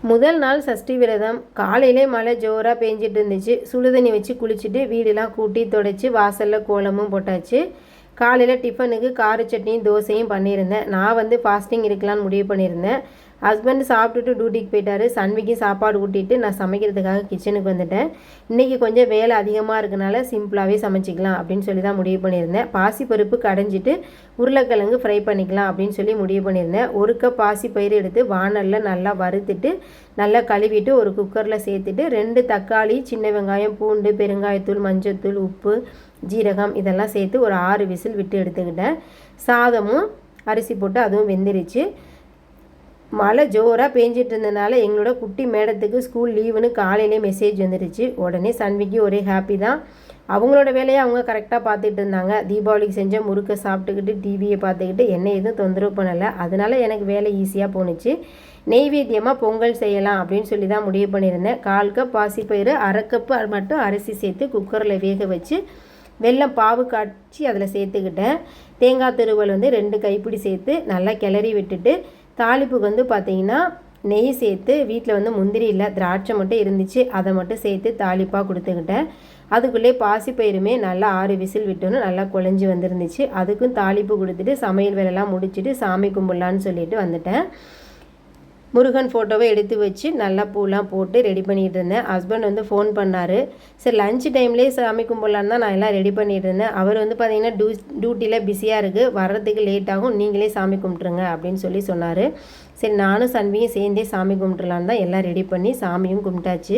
முதல் நாள் சஷ்டி விரதம். காலையிலே மழை ஜோராக பேஞ்சிட்டு இருந்துச்சு. சுடுதண்ணி வச்சு குளிச்சுட்டு வீடெல்லாம் கூட்டி துடைச்சி வாசலில் கோலமும் போட்டாச்சு. காலையில் டிஃபனுக்கு கார சட்னியும் தோசையும் பண்ணியிருந்தேன். நான் ஃபாஸ்டிங் இருக்கலான்னு முடிவு பண்ணியிருந்தேன். ஹஸ்பண்ட் சாப்பிட்டுட்டு டியூட்டிக்கு போயிட்டாரு. சன்விக்கும் சாப்பாடு ஊட்டிட்டு நான் சமைக்கிறதுக்காக கிச்சனுக்கு வந்துட்டேன். இன்றைக்கி கொஞ்சம் வேலை அதிகமாக இருக்கனால சிம்பிளாகவே சமைச்சிக்கலாம் அப்படின்னு சொல்லி தான் முடிவு பண்ணியிருந்தேன். பாசிப்பருப்பு கடைஞ்சிட்டு உருளைக்கிழங்கு ஃப்ரை பண்ணிக்கலாம் அப்படின்னு சொல்லி முடிவு பண்ணியிருந்தேன். ஒரு கப் பாசிப்பயிறு எடுத்து வானலில் நல்லா வறுத்துட்டு நல்லா கழுவிட்டு ஒரு குக்கரில் சேர்த்துட்டு 2 தக்காளி, சின்ன வெங்காயம், பூண்டு, பெருங்காயத்தூள், மஞ்சத்தூள், உப்பு, ஜீரகம் இதெல்லாம் சேர்த்து ஒரு 6 விசில் விட்டு எடுத்துக்கிட்டேன். சாதமும் அரிசி போட்டு அதுவும் வெந்துருச்சு. மழை ஜோராக பேஞ்சிட்டு இருந்ததுனால எங்களோட குட்டி மேடத்துக்கு ஸ்கூல் லீவுன்னு காலையிலே மெசேஜ் வந்துருச்சு. உடனே சன்விக்கு ஒரே ஹாப்பி தான். அவங்களோட வேலையை அவங்க கரெக்டாக பார்த்துட்டு இருந்தாங்க. தீபாவளிக்கு செஞ்ச முறுக்கை சாப்பிட்டுக்கிட்டு டிவியை பார்த்துக்கிட்டு என்னை எதுவும் தொந்தரவு பண்ணலை. அதனால் எனக்கு வேலை ஈஸியாக போணுச்சு. நெய்வேத்தியமாக பொங்கல் செய்யலாம் அப்படின்னு சொல்லி தான் முடிவு பண்ணியிருந்தேன். 1/4 கப் பாசிப்பயிறு, 1/2 கப்பு மட்டும் அரிசி சேர்த்து குக்கரில் வேக வச்சு வெல்லம் பாவு காய்ச்சி அதில் சேர்த்துக்கிட்டேன். தேங்காய் துருவல் 2 கைப்பிடி சேர்த்து நல்லா கிளறி விட்டுட்டு தாளிப்புக்கு பார்த்திங்கன்னா நெய் சேர்த்து வீட்டில் முந்திரி இல்லை திராட்சை மட்டும் இருந்துச்சு. அதை மட்டும் சேர்த்து தாளிப்பாக கொடுத்துக்கிட்டேன். அதுக்குள்ளே பாசிப்பயிருமே நல்லா 6 விசில் விட்டோன்னு நல்லா குழஞ்சி வந்துருந்துச்சு. அதுக்கும் தாளிப்பு கொடுத்துட்டு சமையல் வேலையெல்லாம் முடிச்சுட்டு சாமி கும்பிட்லான்னு சொல்லிட்டு வந்துட்டேன். முருகன் ஃபோட்டோவை எடுத்து வச்சு நல்லா பூலாம் போட்டு ரெடி பண்ணிகிட்டு இருந்தேன். ஹஸ்பண்ட் ஃபோன் பண்ணார். சரி லஞ்ச் டைம்லேயே சாமி கும்பிட்லான்னு தான் நான் எல்லாம் ரெடி பண்ணிகிட்டு இருந்தேன். அவர் பார்த்திங்கன்னா டியூட்டியில் பிஸியாக இருக்குது, வர்றதுக்கு லேட் ஆகும், நீங்களே சாமி கும்பிட்ருங்க அப்படின்னு சொல்லி சொன்னார். சரி நானும் சன்வியும் சேர்ந்தே சாமி கும்பிட்றலான்னு தான் எல்லாம் ரெடி பண்ணி சாமியும் கும்பிட்டாச்சு.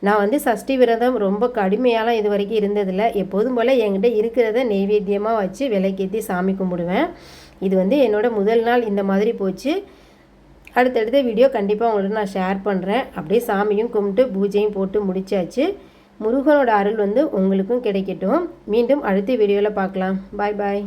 நான் சஷ்டி விரதம் ரொம்ப கடுமையாலாம் இது வரைக்கும் இருந்ததில்லை. எப்போதும் போல் என்கிட்ட இருக்கிறத நெய்வேத்தியமாக வச்சு விளக்கேற்றி சாமி கும்பிடுவேன். இது என்னோட முதல் நாள் இந்த மாதிரி போச்சு. அடுத்தடுத்த வீடியோ கண்டிப்பாக உங்கள்கிட்ட நான் ஷேர் பண்ணுறேன். அப்படியே சாமியும் கும்பிட்டு பூஜையும் போட்டு முடிச்சாச்சு. முருகனோட அருள் உங்களுக்கும் கிடைக்கட்டும். மீண்டும் அடுத்த வீடியோவில் பார்க்கலாம். பாய் பாய்.